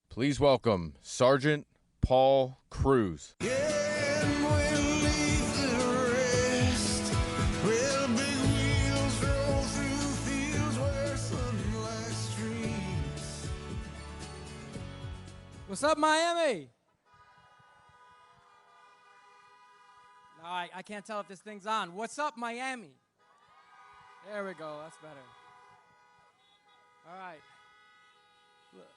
Please welcome Sergeant Paul Cruz. What's up, Miami? No, I can't tell if this thing's on. What's up, Miami? There we go. That's better. All right. Look,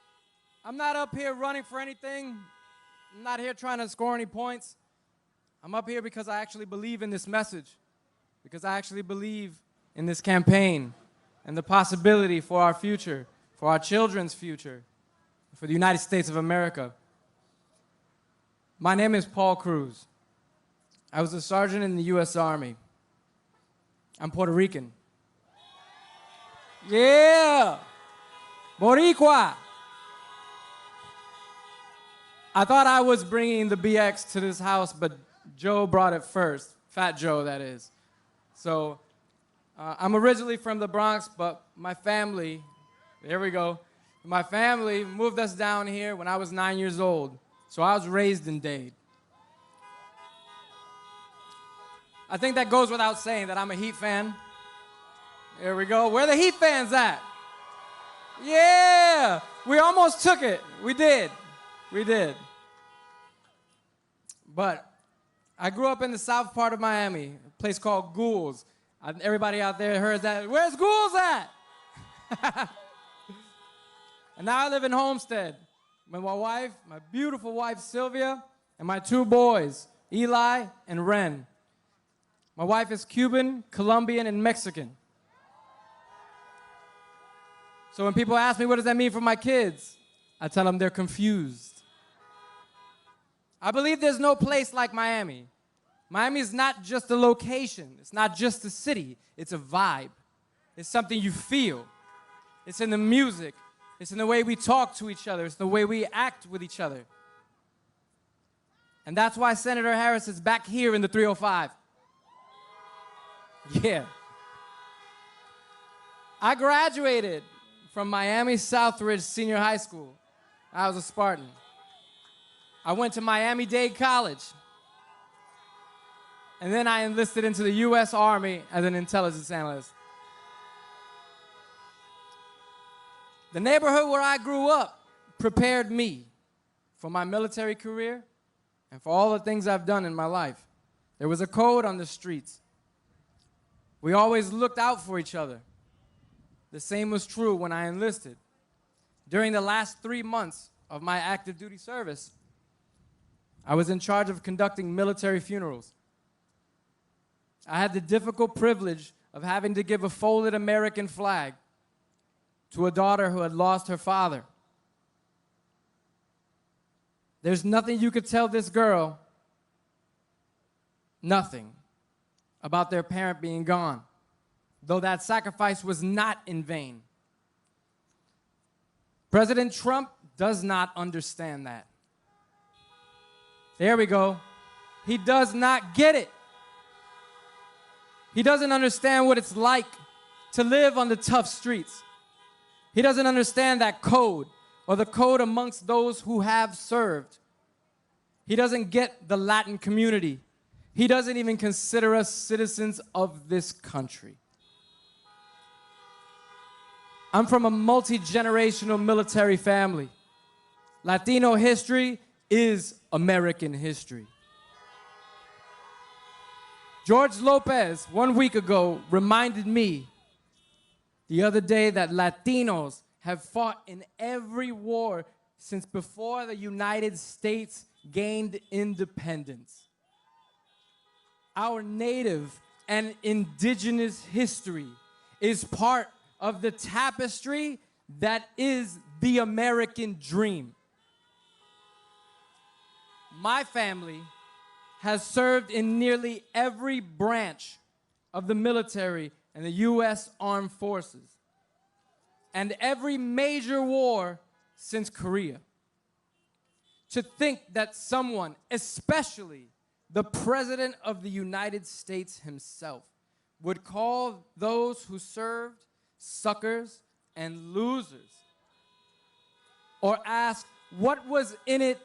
I'm not up here running for anything. I'm not here trying to score any points. I'm up here because I actually believe in this message, because I actually believe in this campaign and the possibility for our future, for our children's future, for the United States of America. My name is Paul Cruz. I was a sergeant in the U.S. Army. I'm Puerto Rican. Yeah! Boricua! I thought I was bringing the BX to this house, but Joe brought it first. Fat Joe, that is. So, I'm originally from the Bronx, but my family, there we go, my family moved us down here when I was 9 years old. So I was raised in Dade. I think that goes without saying that I'm a Heat fan. There we go. Where the Heat fans at? Yeah! We almost took it. We did. We did. But I grew up in the south part of Miami, a place called Ghouls. Everybody out there heard that. Where's Ghouls at? And now I live in Homestead with my wife, my beautiful wife, Sylvia, and my two boys, Eli and Ren. My wife is Cuban, Colombian, and Mexican. So when people ask me, what does that mean for my kids? I tell them they're confused. I believe there's no place like Miami. Miami is not just a location. It's not just a city. It's a vibe. It's something you feel. It's in the music. It's in the way we talk to each other. It's the way we act with each other. And that's why Senator Harris is back here in the 305. Yeah. I graduated from Miami Southridge Senior High School. I was a Spartan. I went to Miami-Dade College. And then I enlisted into the U.S. Army as an intelligence analyst. The neighborhood where I grew up prepared me for my military career and for all the things I've done in my life. There was a code on the streets. We always looked out for each other. The same was true when I enlisted. During the last 3 months of my active duty service, I was in charge of conducting military funerals. I had the difficult privilege of having to give a folded American flag to a daughter who had lost her father. There's nothing you could tell this girl, nothing, about their parent being gone, though that sacrifice was not in vain. President Trump does not understand that. There we go. He does not get it. He doesn't understand what it's like to live on the tough streets. He doesn't understand that code, or the code amongst those who have served. He doesn't get the Latin community. He doesn't even consider us citizens of this country. I'm from a multi-generational military family. Latino history is American history. George Lopez, 1 week ago, reminded me the other day that Latinos have fought in every war since before the United States gained independence. Our native and indigenous history is part of the tapestry that is the American dream. My family has served in nearly every branch of the military and the U.S. Armed Forces, and every major war since Korea. To think that someone, especially the President of the United States himself, would call those who served suckers and losers, or ask what was in it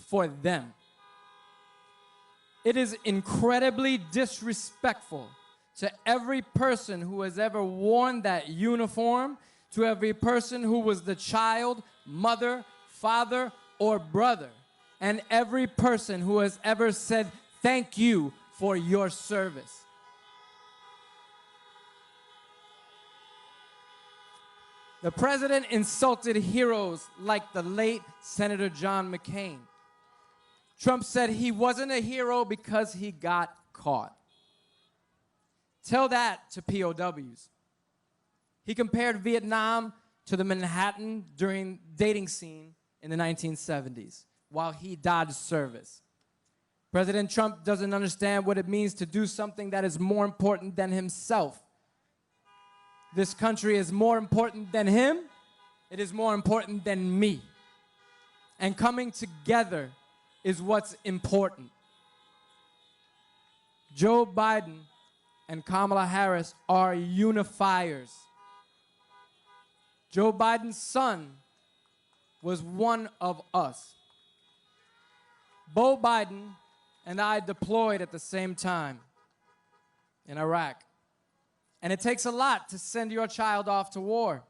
for them. It is incredibly disrespectful to every person who has ever worn that uniform, to every person who was the child, mother, father, or brother, and every person who has ever said thank you for your service. The president insulted heroes like the late Senator John McCain. Trump said he wasn't a hero because he got caught. Tell that to POWs. He compared Vietnam to the Manhattan during dating scene in the 1970s while he dodged service. President Trump doesn't understand what it means to do something that is more important than himself. This country is more important than him. It is more important than me. And coming together is what's important. Joe Biden and Kamala Harris are unifiers. Joe Biden's son was one of us. Beau Biden and I deployed at the same time in Iraq. And it takes a lot to send your child off to war.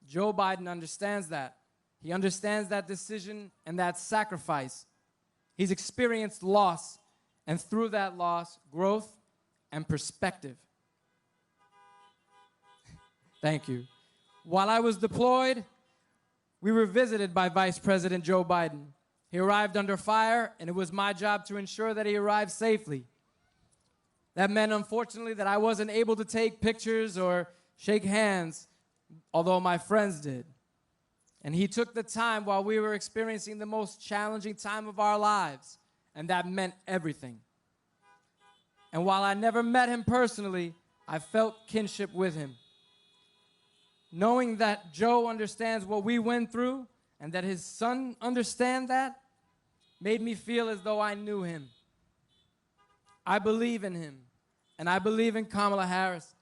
Joe Biden understands that. He understands that decision and that sacrifice. He's experienced loss, and through that loss, growth and perspective. Thank you. While I was deployed, we were visited by Vice President Joe Biden. He arrived under fire, and it was my job to ensure that he arrived safely. That meant, unfortunately, that I wasn't able to take pictures or shake hands, although my friends did. And he took the time while we were experiencing the most challenging time of our lives, and that meant everything. And while I never met him personally, I felt kinship with him. Knowing that Joe understands what we went through and that his son understands that made me feel as though I knew him. I believe in him, and I believe in Kamala Harris.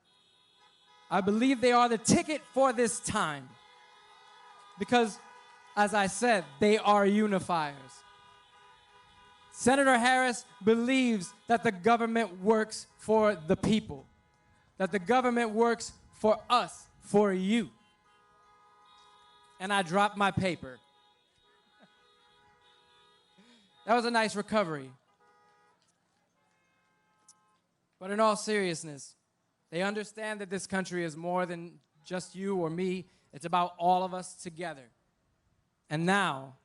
I believe they are the ticket for this time because, as I said, they are unifiers. Senator Harris believes that the government works for the people, that the government works for us, for you. And I dropped my paper. That was a nice recovery. But in all seriousness, they understand that this country is more than just you or me. It's about all of us together. And now,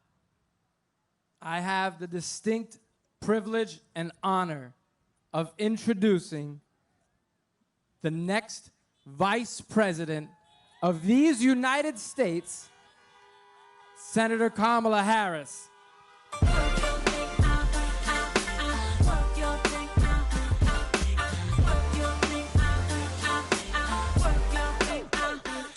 I have the distinct privilege and honor of introducing the next Vice President of these United States, Senator Kamala Harris.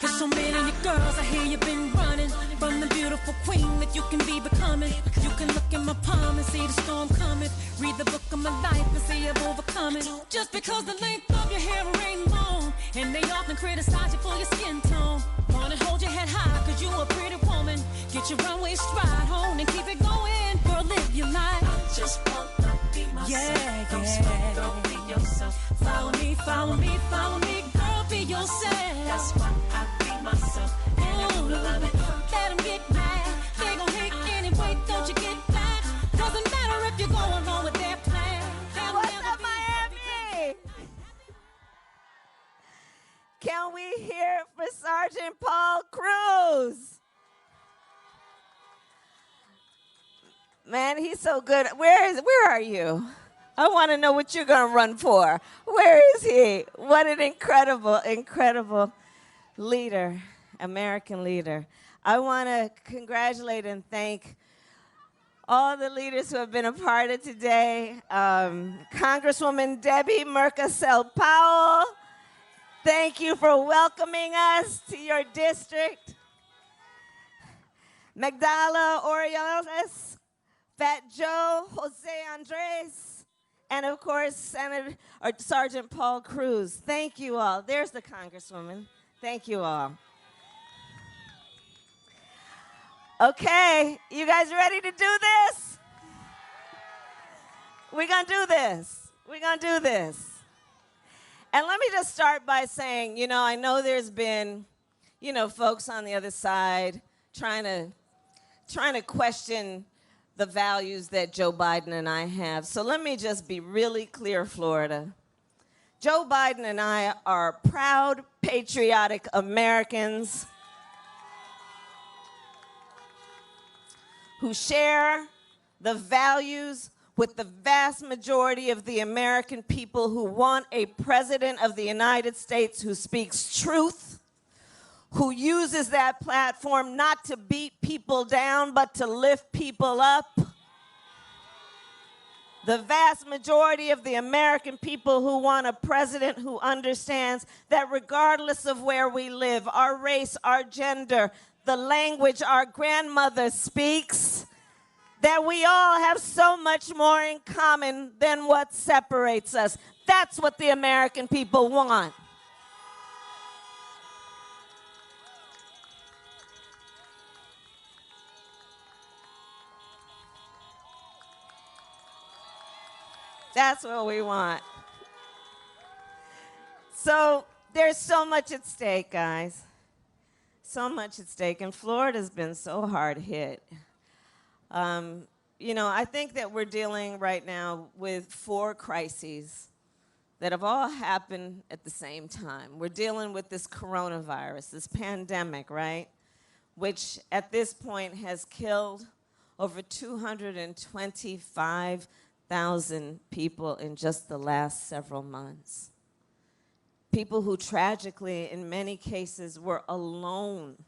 There's so many of you girls, I hear you've been running from the beautiful queen that you can be becoming. You can look in my palm and see the storm coming. Read the book of my life and see I've overcome it. Just because the length of your hair ain't long, and they often criticize you for your skin tone. Wanna hold your head high cause you a pretty woman. Get your runway stride on and keep it going. Girl, live your life. I just want to be myself. Yeah, don't sweat, don't be yourself. Follow me, follow me, follow me. Girl, be yourself. That's why I be myself. And I love it. Let them get mad. They gon' hate anyway, don't you get mad? Doesn't matter if you're going along with their plan. What's up, Miami? Can we hear it for Sergeant Paul Cruz? Man, he's so good. Where are you? I want to know what you're going to run for. Where is he? What an incredible, incredible leader, American leader. I want to congratulate and thank all the leaders who have been a part of today. Congresswoman Debbie Mercasel-Powell, thank you for welcoming us to your district. Magdala Orioles, Fat Joe, Jose Andres, and of course, Sergeant Paul Cruz. Thank you all. There's the Congresswoman. Thank you all. Okay, you guys ready to do this? We're gonna do this. We're gonna do this. And let me just start by saying, you know, I know there's been, you know, folks on the other side trying to question the values that Joe Biden and I have. So let me just be really clear, Florida. Joe Biden and I are proud, patriotic Americans who share the values with the vast majority of the American people who want a president of the United States who speaks truth, who uses that platform not to beat people down, but to lift people up. The vast majority of the American people who want a president who understands that regardless of where we live, our race, our gender, the language our grandmother speaks, that we all have so much more in common than what separates us. That's what the American people want. That's what we want. So there's so much at stake, guys. So much at stake. And Florida's been so hard hit. You know, I think that we're dealing right now with 4 crises that have all happened at the same time. We're dealing with this coronavirus, this pandemic, right? Which at this point has killed over 225,000 people in just the last several months. People who tragically, in many cases, were alone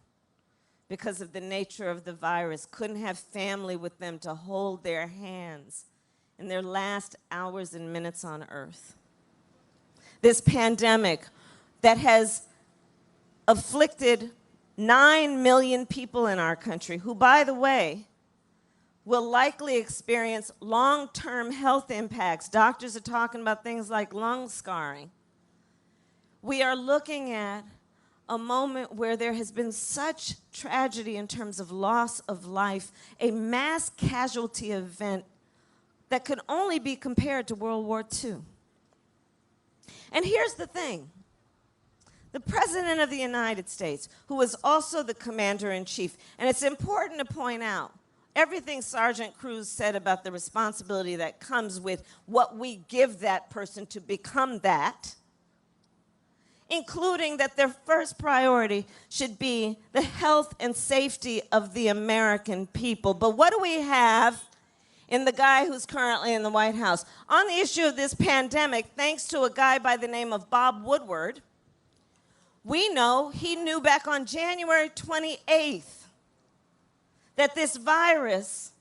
because of the nature of the virus, couldn't have family with them to hold their hands in their last hours and minutes on earth. This pandemic that has afflicted 9 million people in our country, who, by the way, will likely experience long-term health impacts. Doctors are talking about things like lung scarring. We are looking at a moment where there has been such tragedy in terms of loss of life, a mass casualty event that could only be compared to World War II. And here's the thing. The President of the United States, who is also the Commander-in-Chief, and it's important to point out, everything Sergeant Cruz said about the responsibility that comes with what we give that person to become that, including that their first priority should be the health and safety of the American people. But what do we have in the guy who's currently in the White House? On the issue of this pandemic, thanks to a guy by the name of Bob Woodward, we know he knew back on January 28th that this virus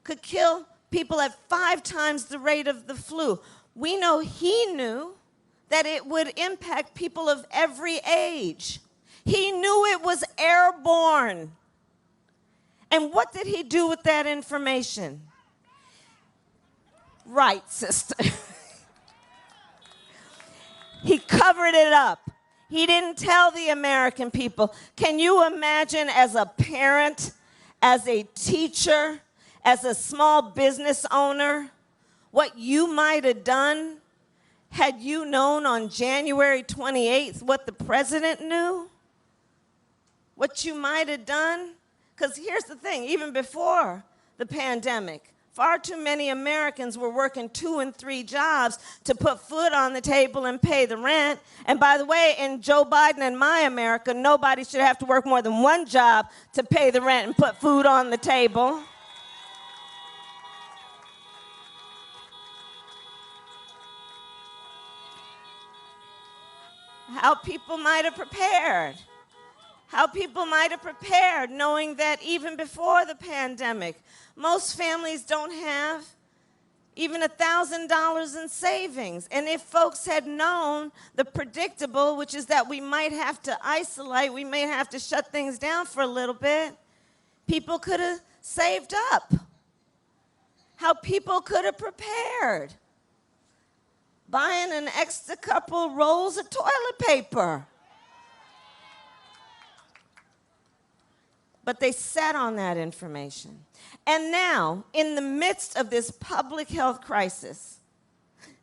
could kill people at 5 times the rate of the flu. We know he knew that it would impact people of every age. He knew it was airborne. And what did he do with that information? Right, sister. He covered it up. He didn't tell the American people. Can you imagine, as a parent, as a teacher, as a small business owner, what you might have done had you known on January 28th what the president knew? What you might have done? Because here's the thing, even before the pandemic, far too many Americans were working 2 and 3 jobs to put food on the table and pay the rent. And by the way, in Joe Biden and my America, nobody should have to work more than 1 job to pay the rent and put food on the table. How people might have prepared. How people might have prepared, knowing that even before the pandemic, most families don't have even $1,000 in savings. And if folks had known the predictable, which is that we might have to isolate, we may have to shut things down for a little bit, people could have saved up. How people could have prepared. Buying an extra couple rolls of toilet paper. but they sat on that information. And now, in the midst of this public health crisis,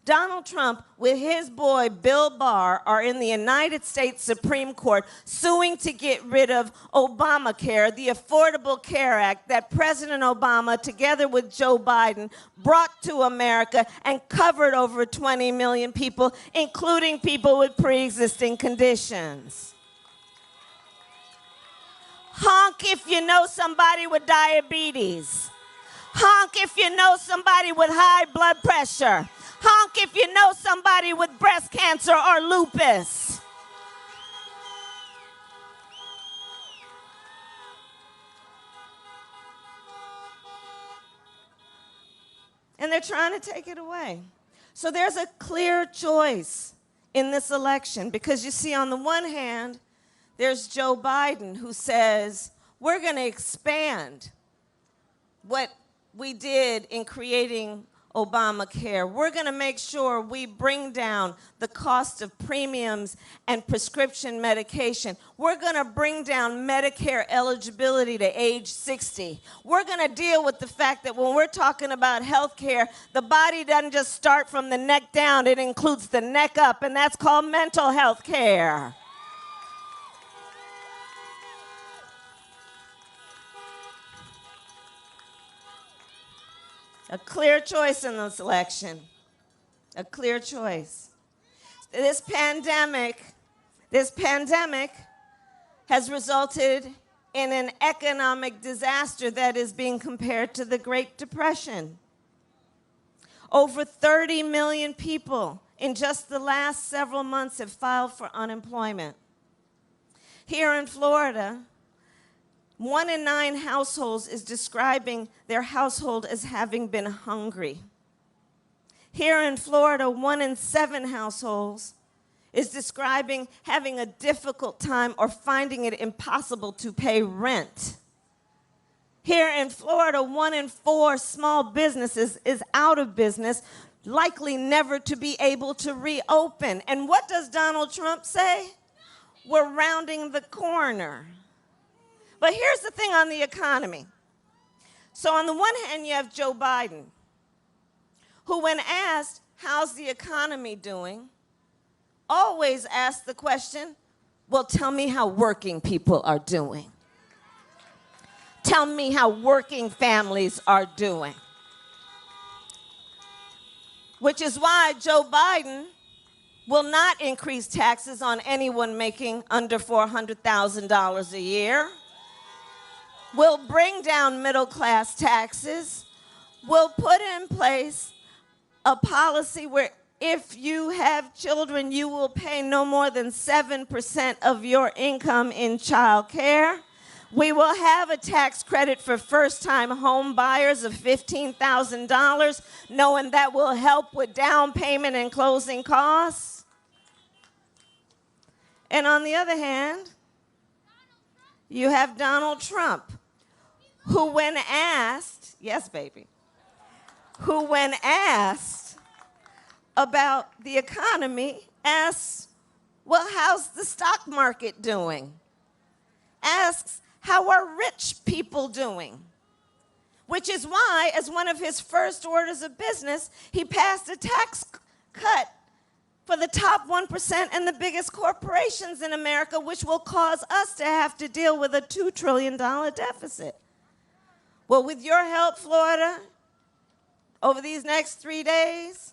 Donald Trump, with his boy Bill Barr, are in the United States Supreme Court suing to get rid of Obamacare, the Affordable Care Act that President Obama, together with Joe Biden, brought to America and covered over 20 million people, including people with pre-existing conditions. Honk if you know somebody with diabetes. Honk if you know somebody with high blood pressure. Honk if you know somebody with breast cancer or lupus. And they're trying to take it away. So there's a clear choice in this election because you see, on the one hand, there's Joe Biden who says, we're going to expand what we did in creating Obamacare. We're going to make sure we bring down the cost of premiums and prescription medication. We're going to bring down Medicare eligibility to age 60. We're going to deal with the fact that when we're talking about health care, the body doesn't just start from the neck down, it includes the neck up, and that's called mental health care. A clear choice in this election. A clear choice. This pandemic has resulted in an economic disaster that is being compared to the Great Depression. Over 30 million people in just the last several months have filed for unemployment. Here in Florida, 1 in 9 households is describing their household as having been hungry. Here in Florida, 1 in 7 households is describing having a difficult time or finding it impossible to pay rent. Here in Florida, 1 in 4 small businesses is out of business, likely never to be able to reopen. And what does Donald Trump say? We're rounding the corner. But here's the thing on the economy. So on the one hand, you have Joe Biden, who when asked, how's the economy doing, always asks the question, well, tell me how working people are doing. Tell me how working families are doing. Which is why Joe Biden will not increase taxes on anyone making under $400,000 a year. Will bring down middle-class taxes, will put in place a policy where if you have children, you will pay no more than 7% of your income in child care. We will have a tax credit for first-time home buyers of $15,000, knowing that will help with down payment and closing costs. And on the other hand, you have Donald Trump, who when asked, yes, baby, who when asked about the economy, asks, well, how's the stock market doing? Asks, how are rich people doing? Which is why, as one of his first orders of business, he passed a tax cut for the top 1% and the biggest corporations in America, which will cause us to have to deal with a $2 trillion deficit. Well, with your help, Florida, over these next 3 days,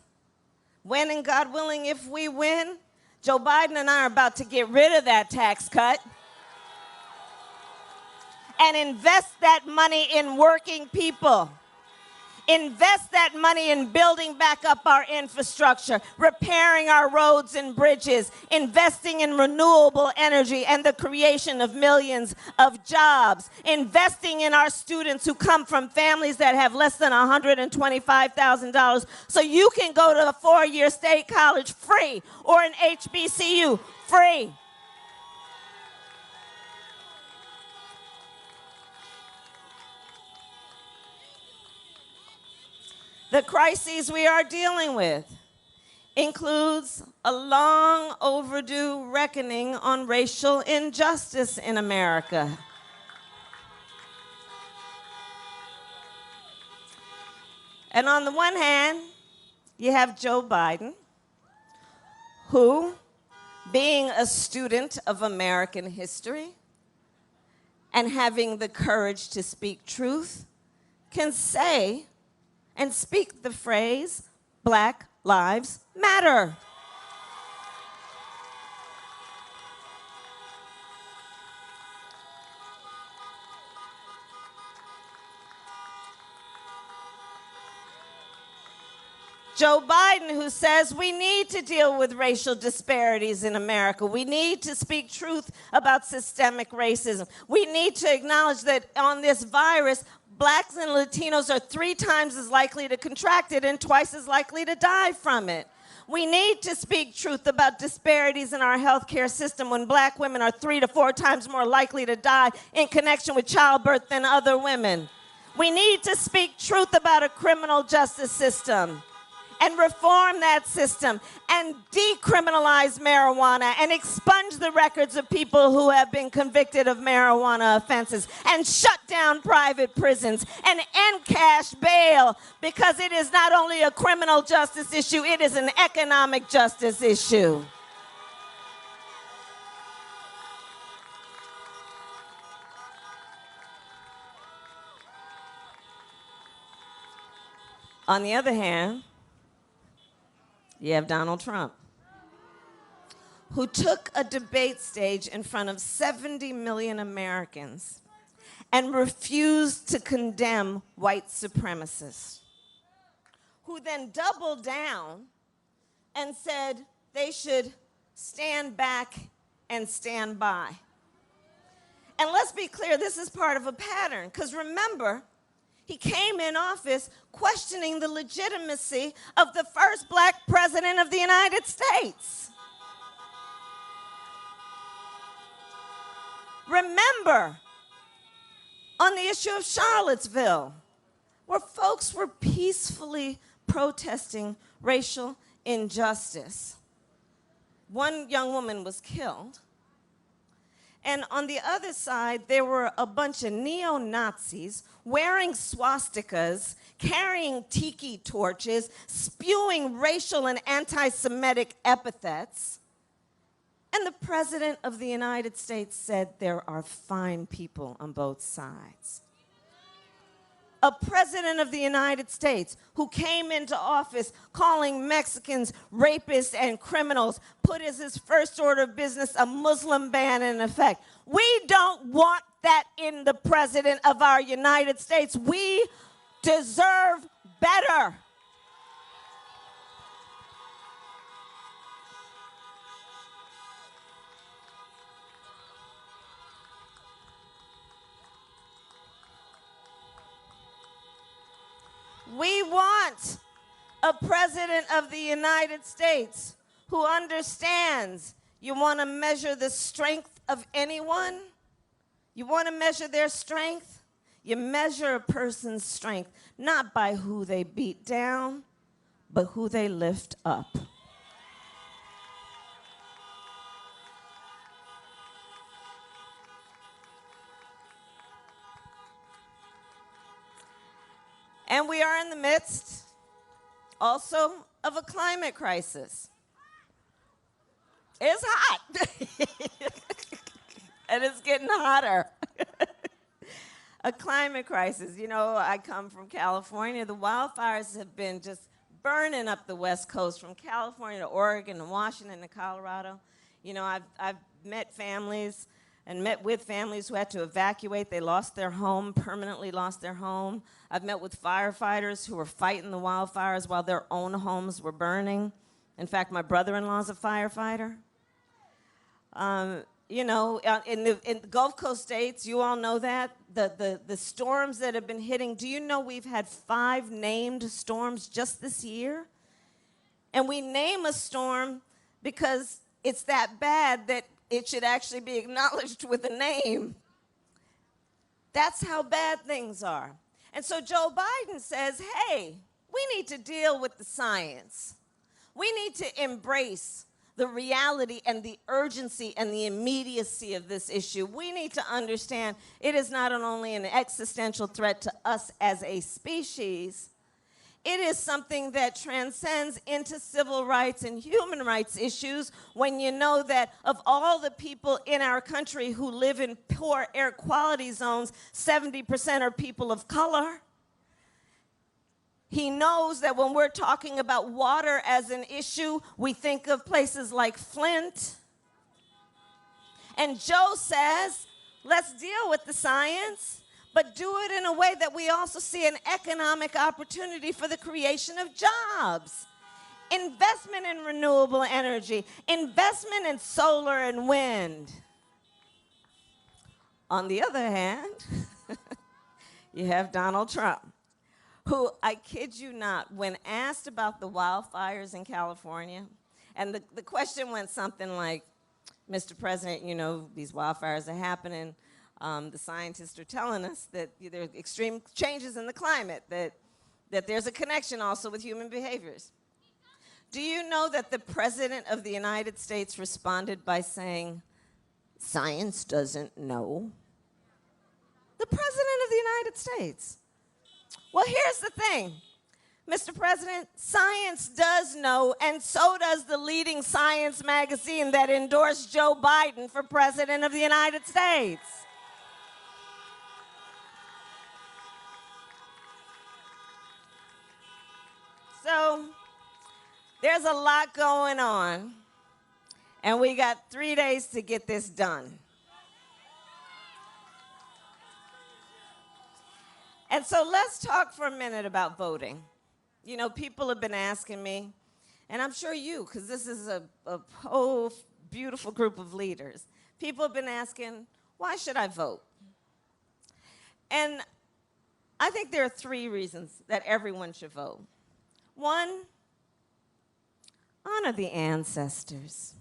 when and God willing, if we win, Joe Biden and I are about to get rid of that tax cut and invest that money in working people. Invest that money in building back up our infrastructure, repairing our roads and bridges, investing in renewable energy and the creation of millions of jobs, investing in our students who come from families that have less than $125,000 so you can go to a 4-year state college free or an HBCU free. The crises we are dealing with includes a long overdue reckoning on racial injustice in America. And on the one hand, you have Joe Biden, who, being a student of American history and having the courage to speak truth, can say and speak the phrase, Black Lives Matter. Joe Biden, who says we need to deal with racial disparities in America. We need to speak truth about systemic racism. We need to acknowledge that on this virus, blacks and Latinos are 3 times as likely to contract it and twice as likely to die from it. We need to speak truth about disparities in our healthcare system when black women are 3 to 4 times more likely to die in connection with childbirth than other women. We need to speak truth about a criminal justice system and reform that system and decriminalize marijuana and expunge the records of people who have been convicted of marijuana offenses and shut down private prisons and end cash bail, because it is not only a criminal justice issue, it is an economic justice issue. On the other hand, you have Donald Trump, who took a debate stage in front of 70 million Americans and refused to condemn white supremacists, who then doubled down and said they should stand back and stand by. And let's be clear, this is part of a pattern, because remember, he came in office questioning the legitimacy of the first black president of the United States. Remember, on the issue of Charlottesville, where folks were peacefully protesting racial injustice, one young woman was killed. And on the other side, there were a bunch of neo-Nazis wearing swastikas, carrying tiki torches, spewing racial and anti-Semitic epithets. And the President of the United States said there are fine people on both sides. A President of the United States who came into office calling Mexicans rapists and criminals, put as his first order of business a Muslim ban in effect. We don't want that in the President of our United States. We deserve better. We want a President of the United States who understands you want to measure the strength of anyone. You want to measure their strength? You measure a person's strength not by who they beat down, but who they lift up. And we are in the midst also of a climate crisis. It's hot. And it's getting hotter. A climate crisis. You know, I come from California. The wildfires have been just burning up the West Coast, from California to Oregon to Washington to Colorado. You know, I've met families and met with families who had to evacuate. They lost their home, permanently lost their home. I've met with firefighters who were fighting the wildfires while their own homes were burning. In fact, my brother-in-law's a firefighter. You know, in the Gulf Coast states, you all know that, the storms that have been hitting, do you know we've had 5 named storms just this year? And we name a storm because it's that bad that it should actually be acknowledged with a name. That's how bad things are. And so Joe Biden says, hey, we need to deal with the science. We need to embrace the reality and the urgency and the immediacy of this issue. We need to understand it is not only an existential threat to us as a species, It is something that transcends into civil rights and human rights issues when you know that of all the people in our country who live in poor air quality zones, 70% are people of color. He knows that when we're talking about water as an issue, we think of places like Flint. And Joe says, let's deal with the science, but do it in a way that we also see an economic opportunity for the creation of jobs. Investment in renewable energy, investment in solar and wind. On the other hand, you have Donald Trump, who, I kid you not, when asked about the wildfires in California, and the question went something like, Mr. President, you know, these wildfires are happening. The scientists are telling us that there are extreme changes in the climate, that there's a connection also with human behaviors. Do you know that the President of the United States responded by saying, science doesn't know? The President of the United States. Well, here's the thing, Mr. President, science does know, and so does the leading science magazine that endorsed Joe Biden for President of the United States. So there's a lot going on, and we got 3 days to get this done. And so let's talk for a minute about voting. You know, people have been asking me, and I'm sure you, because this is a whole beautiful group of leaders. People have been asking, why should I vote? And I think there are 3 reasons that everyone should vote. 1, honor the ancestors.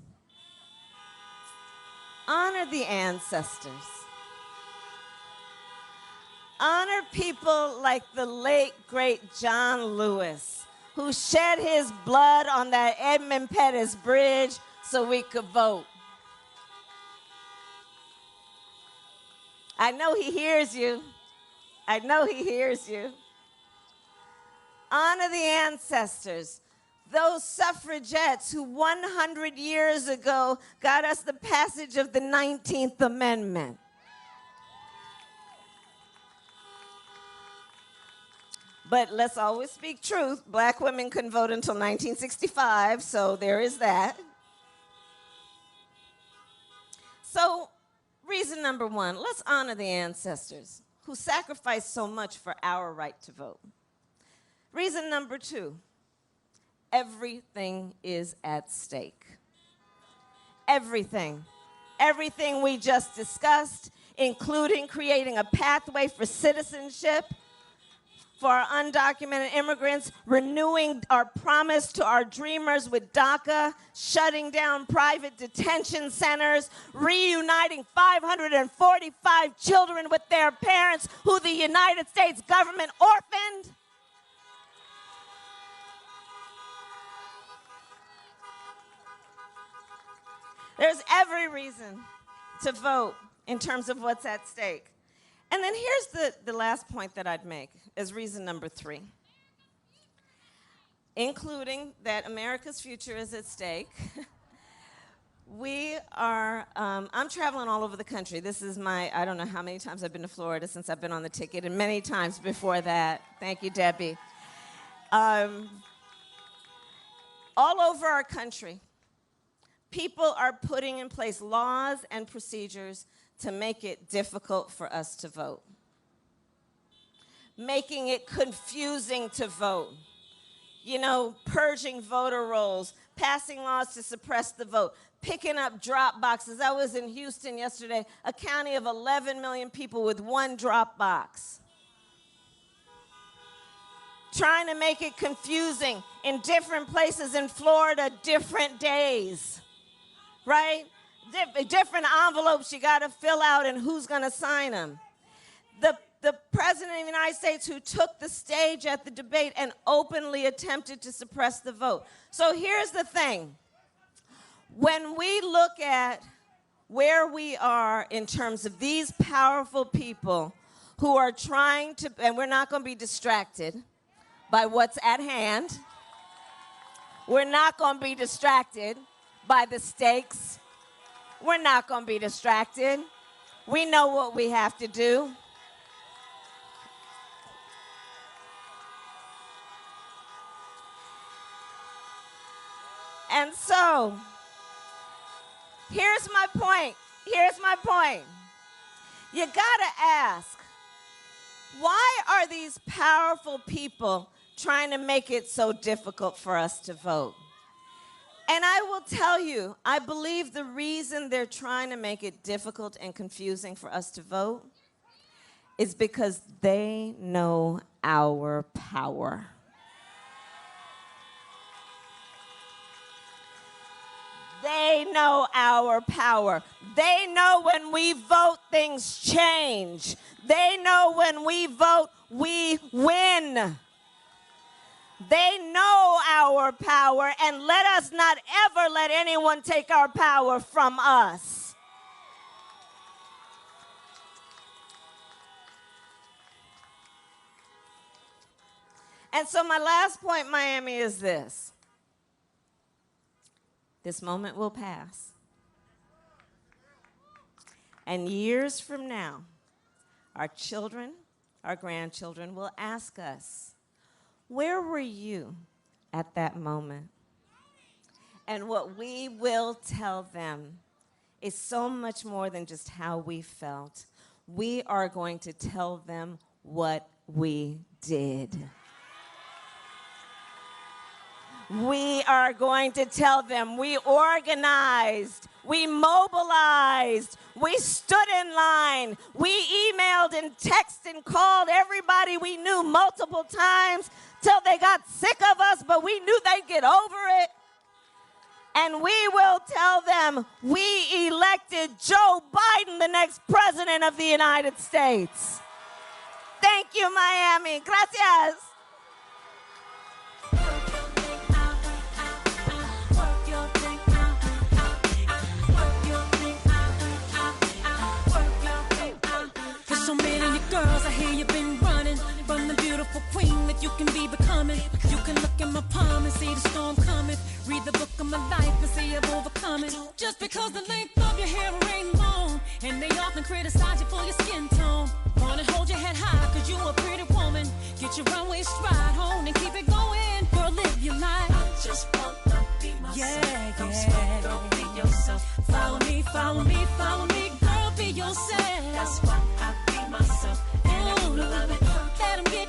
Honor the ancestors. Honor people like the late, great John Lewis, who shed his blood on that Edmund Pettus Bridge so we could vote. I know he hears you. I know he hears you. Honor the ancestors, those suffragettes who 100 years ago got us the passage of the 19th Amendment. But let's always speak truth. Black women couldn't vote until 1965, so there is that. So, reason number 1, let's honor the ancestors who sacrificed so much for our right to vote. Reason number 2, everything is at stake. Everything. Everything we just discussed, including creating a pathway for citizenship for our undocumented immigrants, renewing our promise to our dreamers with DACA, shutting down private detention centers, reuniting 545 children with their parents who the United States government orphaned. There's every reason to vote in terms of what's at stake. And then here's the last point that I'd make as reason number 3, including that America's future is at stake. I'm traveling all over the country. This is I don't know how many times I've been to Florida since I've been on the ticket, and many times before that. Thank you, Debbie. All over our country, people are putting in place laws and procedures to make it difficult for us to vote, making it confusing to vote, you know, purging voter rolls, passing laws to suppress the vote, picking up drop boxes. I was in Houston yesterday, a county of 11 million people with 1 drop box. Trying to make it confusing in different places in Florida, different days, right? Different envelopes you got to fill out and who's going to sign them. The President of the United States who took the stage at the debate and openly attempted to suppress the vote. So here's the thing. When we look at where we are in terms of these powerful people who are trying to, and we're not going to be distracted, by what's at hand. We're not going to be distracted by the stakes. We're not going to be distracted. We know what we have to do. And so, here's my point. Here's my point. You gotta ask, why are these powerful people trying to make it so difficult for us to vote? And I will tell you, I believe the reason they're trying to make it difficult and confusing for us to vote is because they know our power. They know our power. They know when we vote, things change. They know when we vote, we win. They know our power, and let us not ever let anyone take our power from us. And so my last point, Miami, is this. This moment will pass. And years from now, our children, our grandchildren will ask us, where were you at that moment? And what we will tell them is so much more than just how we felt. We are going to tell them what we did. We are going to tell them we organized, we mobilized, we stood in line, we emailed and texted and called everybody we knew multiple times till they got sick of us, but we knew they'd get over it. And we will tell them we elected Joe Biden, the next president of the United States. Thank you, Miami. Gracias. So many girls, I hear you've been running from the beautiful queen that you can be becoming. You can look in my palm and see the storm coming. Read the book of my life and see I've overcome it. Just because the length of your hair ain't long, and they often criticize you for your skin tone. Wanna hold your head high cause you a pretty woman. Get your runway stride on and keep it going. Girl, live your life. I just want to be myself. Yeah. Don't be yourself. Follow me, follow me, follow me. Girl, be yourself. That's why I be myself. And I love it. Let 'em get